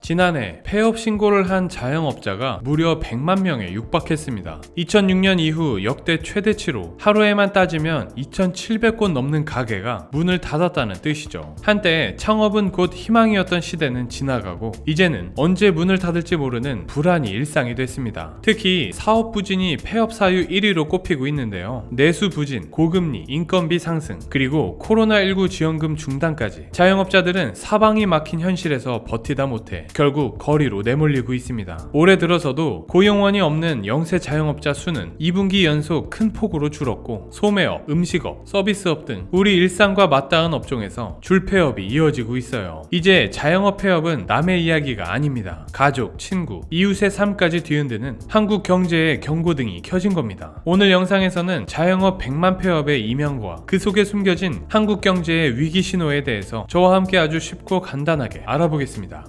지난해 폐업 신고를 한 자영업자가 무려 100만 명에 육박했습니다. 2006년 이후 역대 최대치로 하루에만 따지면 2,700곳 넘는 가게가 문을 닫았다는 뜻이죠. 한때 창업은 곧 희망이었던 시대는 지나가고 이제는 언제 문을 닫을지 모르는 불안이 일상이 됐습니다. 특히 사업 부진이 폐업 사유 1위로 꼽히고 있는데요. 내수 부진, 고금리, 인건비 상승, 그리고 코로나19 지원금 중단까지 자영업자들은 사방이 막힌 현실에서 버티다 못해 결국 거리로 내몰리고 있습니다. 올해 들어서도 고용원이 없는 영세 자영업자 수는 2분기 연속 큰 폭으로 줄었고 소매업, 음식업, 서비스업 등 우리 일상과 맞닿은 업종에서 줄폐업이 이어지고 있어요. 이제 자영업 폐업은 남의 이야기가 아닙니다. 가족, 친구, 이웃의 삶까지 뒤흔드는 한국 경제의 경고등이 켜진 겁니다. 오늘 영상에서는 자영업 100만 폐업의 이면과 그 속에 숨겨진 한국 경제의 위기 신호에 대해서 저와 함께 아주 쉽고 간단하게 알아보겠습니다.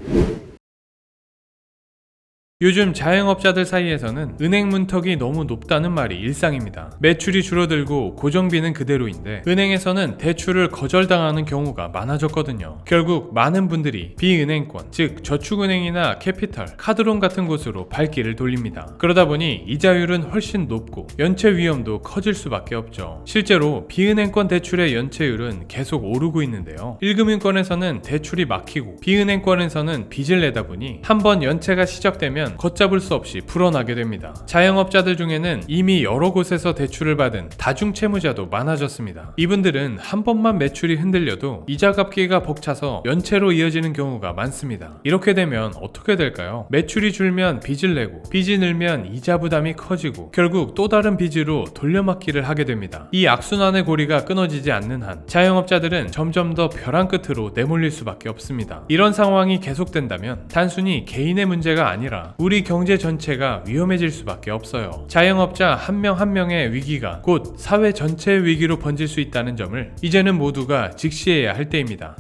요즘 자영업자들 사이에서는 은행 문턱이 너무 높다는 말이 일상입니다. 매출이 줄어들고 고정비는 그대로인데 은행에서는 대출을 거절당하는 경우가 많아졌거든요. 결국 많은 분들이 비은행권, 즉 저축은행이나 캐피털, 카드론 같은 곳으로 발길을 돌립니다. 그러다 보니 이자율은 훨씬 높고 연체 위험도 커질 수밖에 없죠. 실제로 비은행권 대출의 연체율은 계속 오르고 있는데요. 1금융권에서는 대출이 막히고 비은행권에서는 빚을 내다 보니 한번 연체가 시작되면 걷잡을 수 없이 불어나게 됩니다. 자영업자들 중에는 이미 여러 곳에서 대출을 받은 다중채무자도 많아졌습니다. 이분들은 한 번만 매출이 흔들려도 이자 갚기가 벅차서 연체로 이어지는 경우가 많습니다. 이렇게 되면 어떻게 될까요? 매출이 줄면 빚을 내고 빚이 늘면 이자 부담이 커지고 결국 또 다른 빚으로 돌려막기를 하게 됩니다. 이 악순환의 고리가 끊어지지 않는 한 자영업자들은 점점 더 벼랑 끝으로 내몰릴 수밖에 없습니다. 이런 상황이 계속된다면 단순히 개인의 문제가 아니라 우리 경제 전체가 위험해질 수밖에 없어요. 자영업자 한 명 한 명의 위기가 곧 사회 전체의 위기로 번질 수 있다는 점을 이제는 모두가 직시해야 할 때입니다.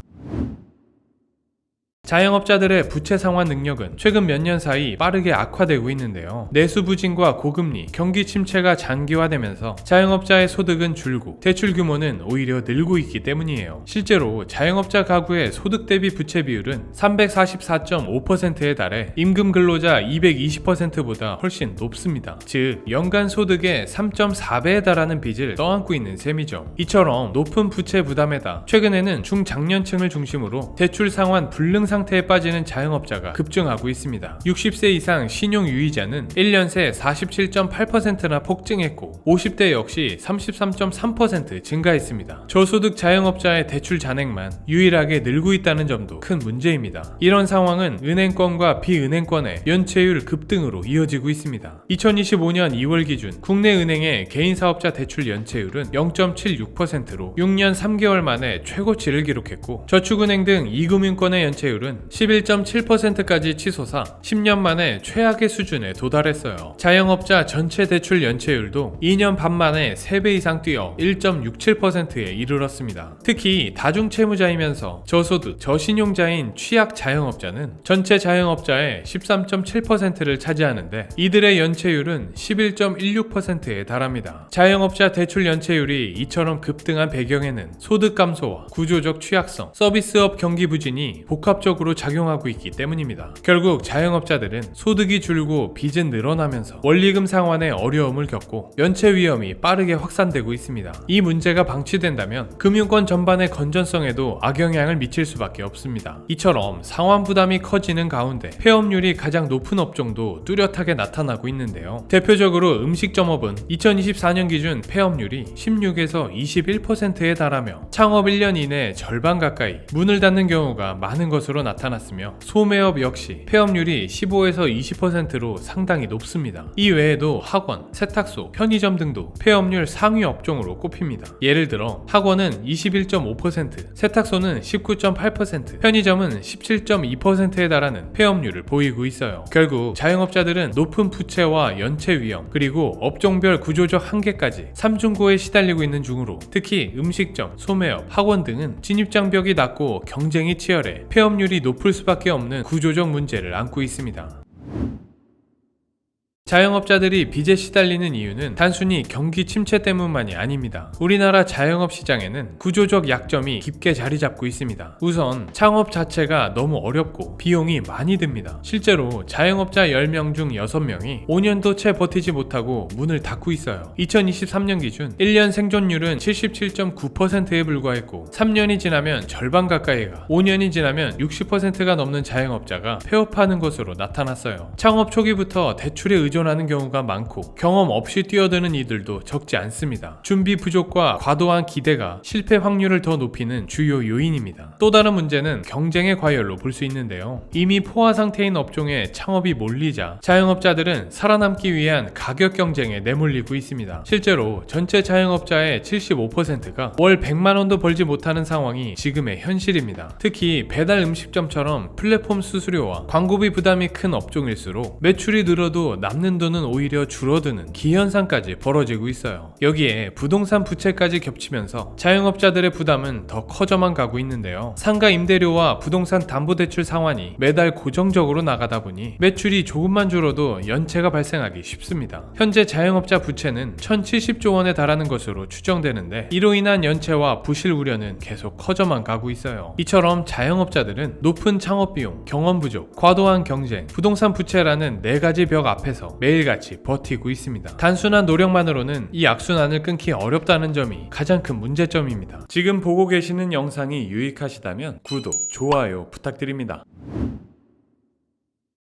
자영업자들의 부채 상환 능력은 최근 몇 년 사이 빠르게 악화되고 있는데요. 내수 부진과 고금리, 경기 침체가 장기화되면서 자영업자의 소득은 줄고 대출 규모는 오히려 늘고 있기 때문이에요. 실제로 자영업자 가구의 소득 대비 부채 비율은 344.5%에 달해 임금 근로자 220%보다 훨씬 높습니다. 즉 연간 소득의 3.4배에 달하는 빚을 떠안고 있는 셈이죠. 이처럼 높은 부채 부담에다 최근에는 중장년층을 중심으로 대출 상환 불능 상태에 빠지는 자영업자가 급증하고 있습니다. 60세 이상 신용 유의자는 1년 새 47.8%나 폭증했고 50대 역시 33.3% 증가했습니다. 저소득 자영업자의 대출 잔액만 유일하게 늘고 있다는 점도 큰 문제입니다. 이런 상황은 은행권과 비은행권의 연체율 급등으로 이어지고 있습니다. 2025년 2월 기준 국내 은행의 개인사업자 대출 연체율은 0.76%로 6년 3개월 만에 최고치를 기록했고 저축은행 등 이금융권의 연체율은 11.7%까지 치솟아 10년 만에 최악의 수준에 도달했어요. 자영업자 전체 대출 연체율도 2년 반 만에 3배 이상 뛰어 1.67%에 이르렀습니다. 특히 다중채무자이면서 저소득, 저신용자인 취약 자영업자는 전체 자영업자의 13.7%를 차지하는데 이들의 연체율은 11.16%에 달합니다. 자영업자 대출 연체율이 이처럼 급등한 배경에는 소득 감소와 구조적 취약성, 서비스업 경기 부진이 복합적으로 작용하고 있기 때문입니다. 결국 자영업자들은 소득이 줄고 빚은 늘어나면서 원리금 상환에 어려움을 겪고 연체 위험이 빠르게 확산되고 있습니다. 이 문제가 방치된다면 금융권 전반의 건전성에도 악영향을 미칠 수밖에 없습니다. 이처럼 상환 부담이 커지는 가운데 폐업률이 가장 높은 업종도 뚜렷하게 나타나고 있는데요. 대표적으로 음식점업은 2024년 기준 폐업률이 16에서 21%에 달하며 창업 1년 이내 절반 가까이 문을 닫는 경우가 많은 것으로 나타났으며 소매업 역시 폐업률이 15에서 20%로 상당히 높습니다. 이 외에도 학원, 세탁소, 편의점 등도 폐업률 상위 업종으로 꼽힙니다. 예를 들어 학원은 21.5%, 세탁소는 19.8%, 편의점은 17.2%에 달하는 폐업률을 보이고 있어요. 결국 자영업자들은 높은 부채와 연체 위험 그리고 업종별 구조적 한계까지 삼중고에 시달리고 있는 중으로 특히 음식점, 소매업, 학원 등은 진입장벽이 낮고 경쟁이 치열해 폐업률이 높을 수밖에 없는 구조적 문제를 안고 있습니다. 자영업자들이 빚에 시달리는 이유는 단순히 경기 침체 때문만이 아닙니다. 우리나라 자영업 시장에는 구조적 약점이 깊게 자리 잡고 있습니다. 우선 창업 자체가 너무 어렵고 비용이 많이 듭니다. 실제로 자영업자 10명 중 6명이 5년도 채 버티지 못하고 문을 닫고 있어요. 2023년 기준 1년 생존율은 77.9%에 불과했고 3년이 지나면 절반 가까이가, 5년이 지나면 60%가 넘는 자영업자가 폐업하는 것으로 나타났어요. 창업 초기부터 대출에 의존하는 경우가 많고 경험 없이 뛰어드는 이들도 적지 않습니다. 준비 부족과 과도한 기대가 실패 확률을 더 높이는 주요 요인입니다. 또 다른 문제는 경쟁의 과열로 볼 수 있는데요. 이미 포화 상태인 업종에 창업이 몰리자 자영업자들은 살아남기 위한 가격 경쟁에 내몰리고 있습니다. 실제로 전체 자영업자의 75%가 월 100만 원도 벌지 못하는 상황이 지금의 현실입니다. 특히 배달 음식점처럼 플랫폼 수수료와 광고비 부담이 큰 업종일수록 매출이 늘어도 남는 돈은 오히려 줄어드는 기현상까지 벌어지고 있어요. 여기에 부동산 부채까지 겹치면서 자영업자들의 부담은 더 커져만 가고 있는데요. 상가 임대료와 부동산 담보대출 상환이 매달 고정적으로 나가다 보니 매출이 조금만 줄어도 연체가 발생하기 쉽습니다. 현재 자영업자 부채는 1070조 원에 달하는 것으로 추정되는데 이로 인한 연체와 부실 우려는 계속 커져만 가고 있어요. 이처럼 자영업자들은 높은 창업비용, 경험 부족, 과도한 경쟁, 부동산 부채라는 4가지 벽 앞에서 매일같이 버티고 있습니다. 단순한 노력만으로는 이 악순환을 끊기 어렵다는 점이 가장 큰 문제점입니다. 지금 보고 계시는 영상이 유익하시다면 구독, 좋아요 부탁드립니다.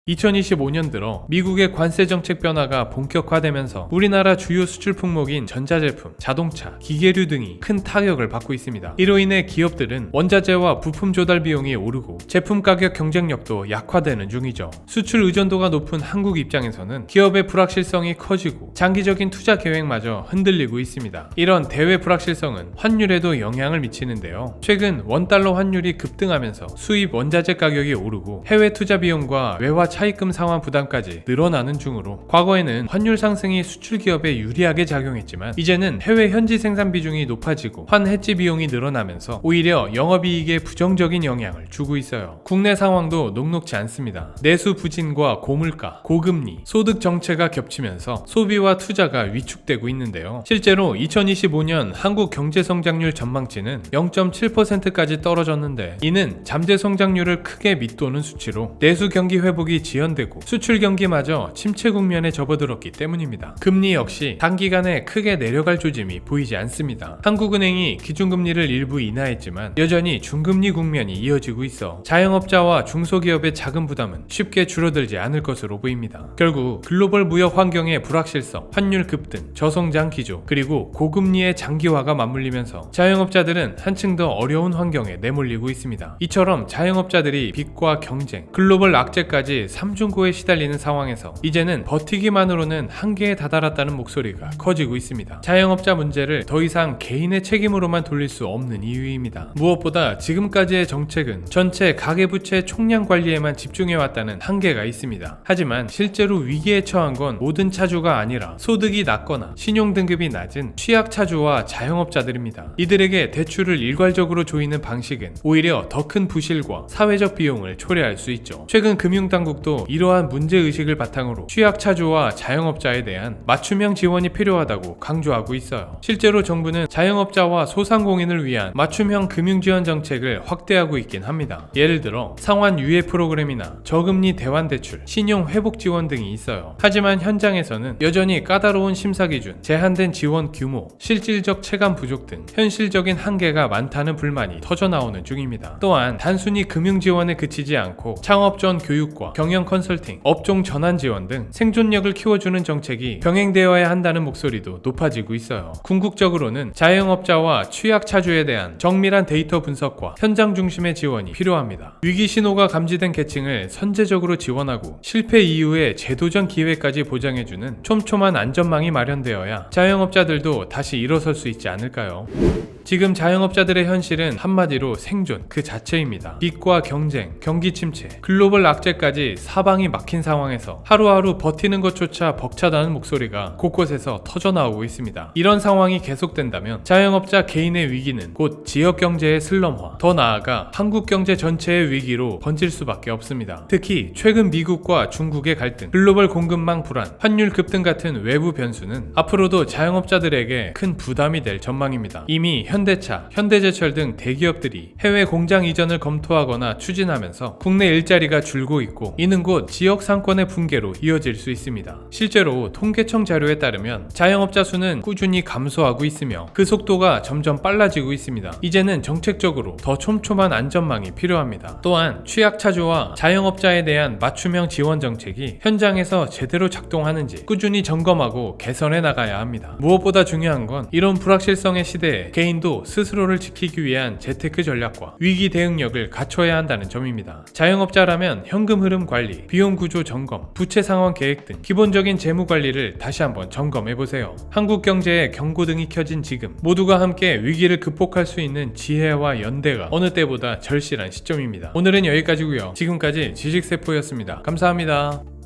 2025년 들어 미국의 관세 정책 변화가 본격화되면서 우리나라 주요 수출 품목인 전자제품, 자동차, 기계류 등이 큰 타격을 받고 있습니다. 이로 인해 기업들은 원자재와 부품 조달 비용이 오르고 제품 가격 경쟁력도 약화되는 중이죠. 수출 의존도가 높은 한국 입장에서는 기업의 불확실성이 커지고 장기적인 투자 계획마저 흔들리고 있습니다. 이런 대외 불확실성은 환율에도 영향을 미치는데요. 최근 원달러 환율이 급등하면서 수입 원자재 가격이 오르고 해외 투자 비용과 외화 차입금 상환 부담까지 늘어나는 중으로 과거에는 환율 상승이 수출 기업에 유리하게 작용했지만 이제는 해외 현지 생산 비중이 높아지고 환해지 비용이 늘어나면서 오히려 영업이익에 부정적인 영향을 주고 있어요. 국내 상황도 녹록지 않습니다. 내수 부진과 고물가, 고금리, 소득 정체가 겹치면서 소비와 투자가 위축되고 있는데요. 실제로 2025년 한국 경제 성장률 전망치는 0.7%까지 떨어졌는데 이는 잠재 성장률을 크게 밑도는 수치로 내수 경기 회복이 지연되고 수출 경기마저 침체 국면에 접어들었기 때문입니다. 금리 역시 단기간에 크게 내려갈 조짐이 보이지 않습니다. 한국은행이 기준금리를 일부 인하했지만 여전히 중금리 국면이 이어지고 있어 자영업자와 중소기업의 자금 부담은 쉽게 줄어들지 않을 것으로 보입니다. 결국 글로벌 무역 환경의 불확실성, 환율 급등, 저성장 기조, 그리고 고금리의 장기화가 맞물리면서 자영업자들은 한층 더 어려운 환경에 내몰리고 있습니다. 이처럼 자영업자들이 빚과 경쟁, 글로벌 악재까지 삼중고에 시달리는 상황에서 이제는 버티기만으로는 한계에 다다랐다는 목소리가 커지고 있습니다. 자영업자 문제를 더 이상 개인의 책임으로만 돌릴 수 없는 이유입니다. 무엇보다 지금까지의 정책은 전체 가계부채 총량 관리에만 집중해왔다는 한계가 있습니다. 하지만 실제로 위기에 처한 건 모든 차주가 아니라 소득이 낮거나 신용등급이 낮은 취약차주와 자영업자들입니다. 이들에게 대출을 일괄적으로 조이는 방식은 오히려 더 큰 부실과 사회적 비용을 초래할 수 있죠. 최근 금융당국도 이러한 문제의식을 바탕으로 취약차주와 자영업자에 대한 맞춤형 지원이 필요하다고 강조하고 있어요. 실제로 정부는 자영업자와 소상공인을 위한 맞춤형 금융지원 정책을 확대하고 있긴 합니다. 예를 들어 상환 유예 프로그램이나 저금리 대환대출, 신용회복 지원 등이 있어요. 하지만 현장에서는 여전히 까다로운 심사기준, 제한된 지원 규모, 실질적 체감 부족 등 현실적인 한계가 많다는 불만이 터져나오는 중입니다. 또한 단순히 금융지원에 그치지 않고 창업 전 교육과 경영 컨설팅, 업종 전환 지원 등 생존력을 키워주는 정책이 병행되어야 한다는 목소리도 높아지고 있어요. 궁극적으로는 자영업자와 취약차주에 대한 정밀한 데이터 분석과 현장 중심의 지원이 필요합니다. 위기 신호가 감지된 계층을 선제적으로 지원하고 실패 이후의 재도전 기회까지 보장해주는 촘촘한 안전망이 마련되어야 자영업자들도 다시 일어설 수 있지 않을까요? 지금 자영업자들의 현실은 한마디로 생존 그 자체입니다. 빚과 경쟁, 경기 침체, 글로벌 악재까지 사방이 막힌 상황에서 하루하루 버티는 것조차 벅차다는 목소리가 곳곳에서 터져나오고 있습니다. 이런 상황이 계속된다면 자영업자 개인의 위기는 곧 지역 경제의 슬럼화, 더 나아가 한국 경제 전체의 위기로 번질 수밖에 없습니다. 특히 최근 미국과 중국의 갈등, 글로벌 공급망 불안, 환율 급등 같은 외부 변수는 앞으로도 자영업자들에게 큰 부담이 될 전망입니다. 이미 현대차, 현대제철 등 대기업들이 해외 공장 이전을 검토하거나 추진하면서 국내 일자리가 줄고 있고, 이는 곧 지역 상권의 붕괴로 이어질 수 있습니다. 실제로 통계청 자료에 따르면 자영업자 수는 꾸준히 감소하고 있으며 그 속도가 점점 빨라지고 있습니다. 이제는 정책적으로 더 촘촘한 안전망이 필요합니다. 또한 취약차주와 자영업자에 대한 맞춤형 지원 정책이 현장에서 제대로 작동하는지 꾸준히 점검하고 개선해 나가야 합니다. 무엇보다 중요한 건 이런 불확실성의 시대에 개인도 스스로를 지키기 위한 재테크 전략과 위기 대응력을 갖춰야 한다는 점입니다. 자영업자라면 현금 흐름 관리, 비용 구조 점검, 부채 상환 계획 등 기본적인 재무 관리를 다시 한번 점검해 보세요. 한국 경제에 경고등이 켜진 지금, 모두가 함께 위기를 극복할 수 있는 지혜와 연대가 어느 때보다 절실한 시점입니다. 오늘은 여기까지고요. 지금까지 지식세포였습니다. 감사합니다.